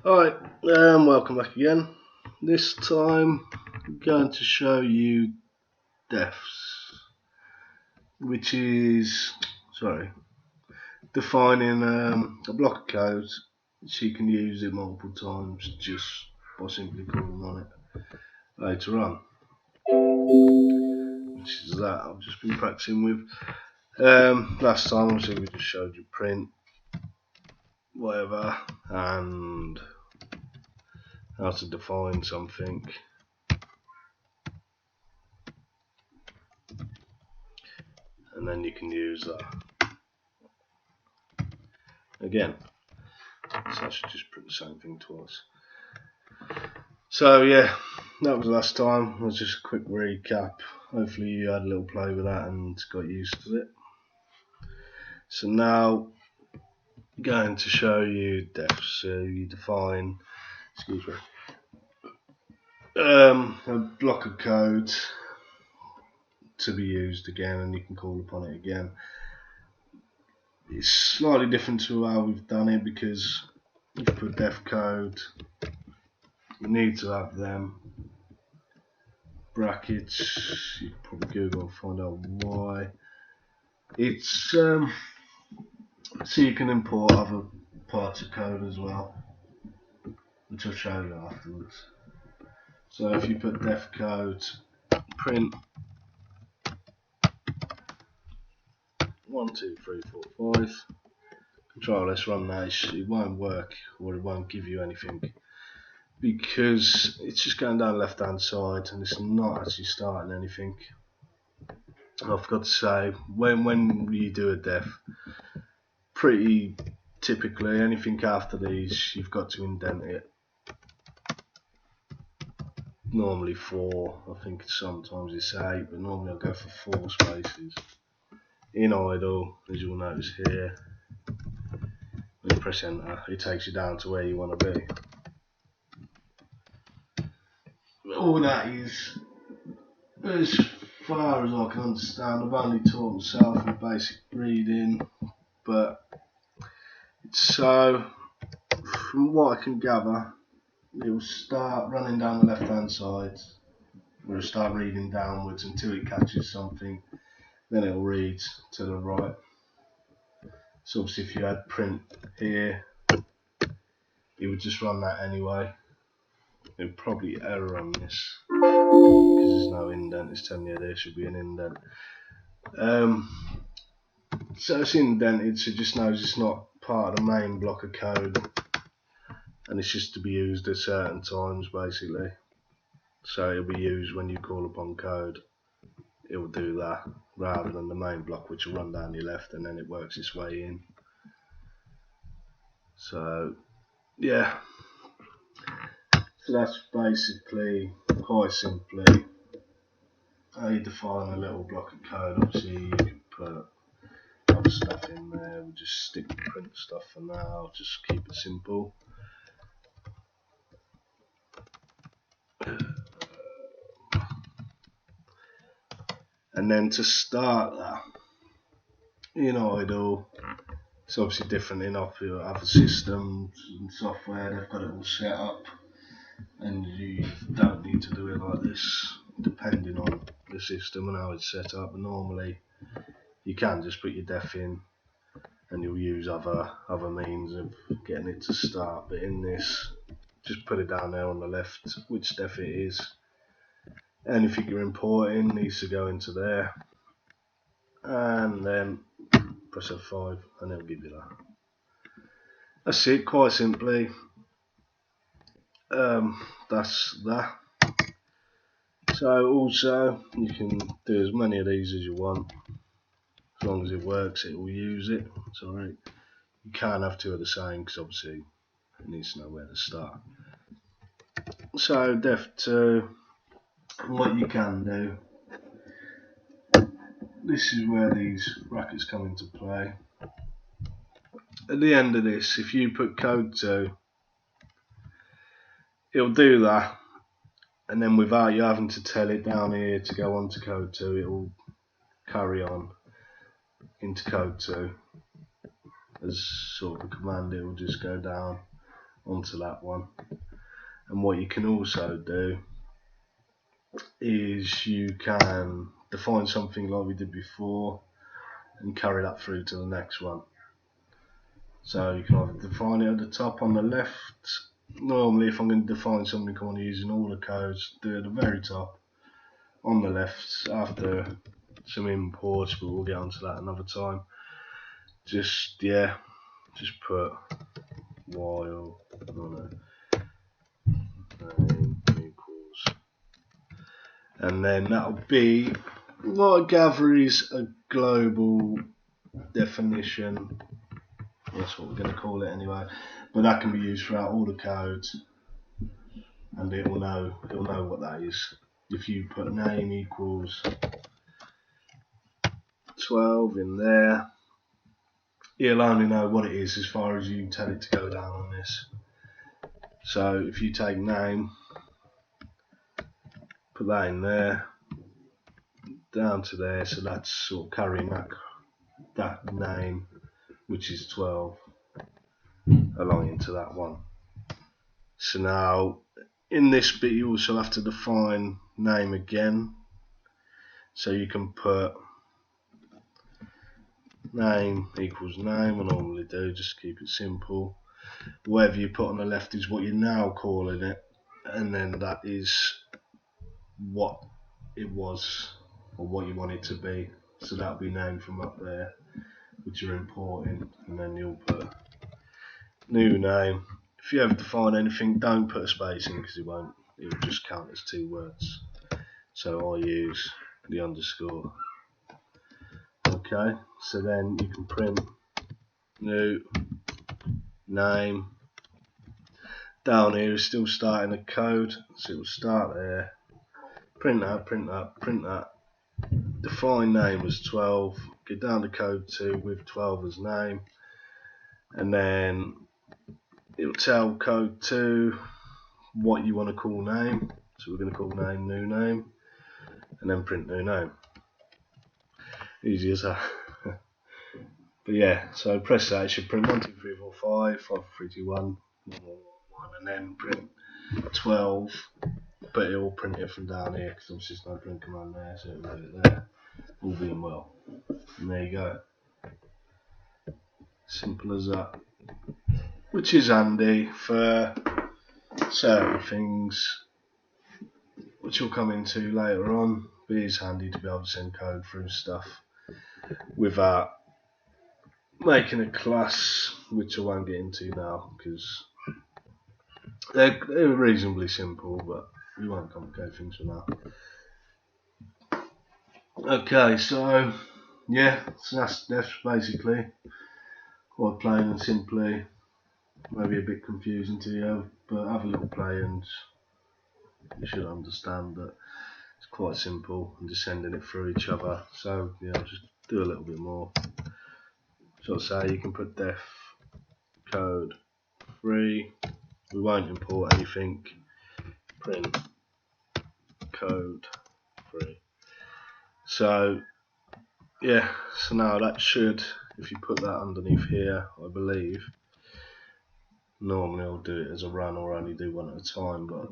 Alright, welcome back again. This time I'm going to show you defs, which is, defining a block of code so you can use it multiple times just by simply calling on it later on. Which is that I've just been practicing with. Last time obviously we just showed you print, whatever, and how to define something. And then you can use that again. So I should just print the same thing twice. So yeah, that was last time. It was just a quick recap. Hopefully you had a little play with that and got used to it. So now I'm going to show you defs. So you define, a block of code to be used again, and you can call upon it again. It's slightly different to how we've done it because if you put def code, you need to have them brackets. You can probably Google and find out why. It's so you can import other parts of code as well, which I'll show you afterwards. So if you put def code print 1 2 3 4 5 Control S, run that, it won't work, or it won't give you anything because it's just going down the left hand side and it's not actually starting anything. I forgot to say, when you do a def, pretty typically anything after these you've got to indent it. Normally 4, I think sometimes it's 8, but normally I'll go for 4 spaces. In idle, as you'll notice here, when you press enter, it takes you down to where you want to be. All that is, as far as I can understand, I've only taught myself in basic reading, but so from what I can gather, it will start running down the left hand side, where it'll start reading downwards until it catches something, then it'll read to the right. So obviously if you had print here, it would just run that anyway. It would probably error on this because there's no indent. It's telling you there should be an indent. So it's indented, so it just knows it's not part of the main block of code, and it's just to be used at certain times basically. So it'll be used when you call upon code. It will do that rather than the main block, which will run down your left and then it works its way in. So yeah, so that's basically quite simply how you define a little block of code. Obviously you can put other stuff in there, we'll just stick the print stuff for now, just keep it simple. And then to start that in idle, it's obviously different in other systems and software, they've got it all set up and you don't need to do it like this depending on the system and how it's set up. Normally you can just put your def in and you'll use other means of getting it to start, but in this, just put it down there on the left which def it is. Anything you're importing needs to go into there, and then press F5 and it'll give you that. That's it, quite simply. That's that. So also you can do as many of these as you want, as long as it works it will use it. It's alright. You can't have two of the same because obviously it needs to know where to start. So def2, what you can do, this is where these brackets come into play. At the end of this, if you put code 2, it'll do that, and then without you having to tell it down here to go on to code 2, it will carry on into code 2 as sort of a command. It will just go down onto that one. And what you can also do is you can define something like we did before and carry that through to the next one. So you can either define it at the top on the left. Normally if I'm going to define something I want to use in all the codes, do it at the very top on the left after some imports, but we'll get onto that another time. Just put while name equals, and then that'll be what I gather is a global definition. That's what we're going to call it anyway, but that can be used throughout all the codes, and it'll know what that is. If you put name equals 12 in there, it'll only know what it is as far as you tell it to go down on this. So if you take name, put that in there, down to there, so that's sort of carrying that name, which is 12, along into that one. So now in this bit you also have to define name again, so you can put name equals name. I normally do, just keep it simple. Whatever you put on the left is what you're now calling it, and then that is what it was or what you want it to be. So that'll be named from up there, which you're importing, and then you'll put new name. If you ever define anything, don't put a space in because it will just count as 2 words. So I use the underscore. Okay, so then you can print new name. Down here is still starting a code, so it will start there. Print that, print that, print that. Define name as 12. Get down to code 2 with 12 as name, and then it will tell code 2 what you want to call name. So we're going to call name new name, and then print new name. Easy as that. But yeah, so press that. It should print 1 2 3 4 5 5 4 3 2 1 1 1 1, and then print 12. But it will print it from down here because obviously there's no print command there, so it'll do it there. All being well. And there you go. Simple as that. Which is handy for certain things, which we'll come into later on. But it is handy to be able to send code through stuff without making a class, which I won't get into now because they're reasonably simple, but we won't complicate things for now. Okay, so yeah, so that's basically quite plain and simply. Maybe a bit confusing to you, but have a little play and you should understand that it's quite simple and just sending it through each other. So yeah, I'll just do a little bit more. So I'll say you can put def code 3. We won't import anything. Print code 3. So yeah, so now that should, if you put that underneath here, I believe. Normally I'll do it as a run or only do one at a time, but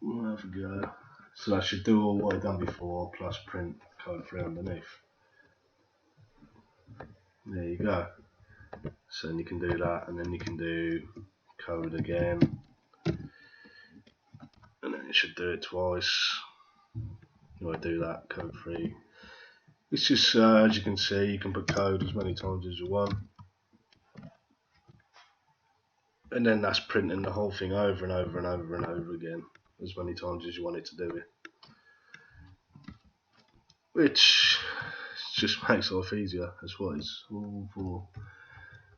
we'll have a go. So that should do all what I've done before, plus print code 3 underneath. There you go. So then you can do that, and then you can do code again, and then it should do it twice. You do that, code 3. It's just, as you can see, you can put code as many times as you want. And then that's printing the whole thing over and over and over and over again, as many times as you want it to do it. Which just makes life easier. That's what it's all for,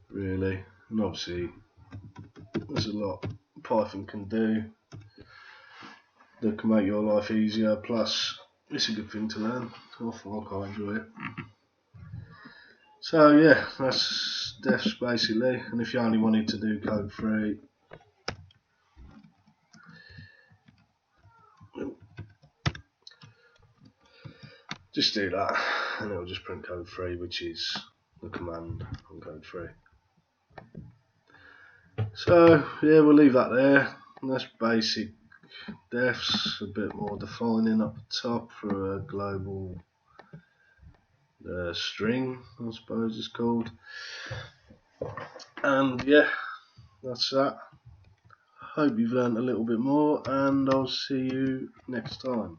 really. And obviously, there's a lot Python can do that can make your life easier. Plus, it's a good thing to learn. I quite enjoy it. So yeah, that's defs basically. And if you only wanted to do code 3, just do that, and it'll just print code 3, which is the command on code 3. So yeah, we'll leave that there. And that's basic defs, a bit more defining up the top for a global string, I suppose it's called. And yeah, that's that. Hope you've learned a little bit more, and I'll see you next time.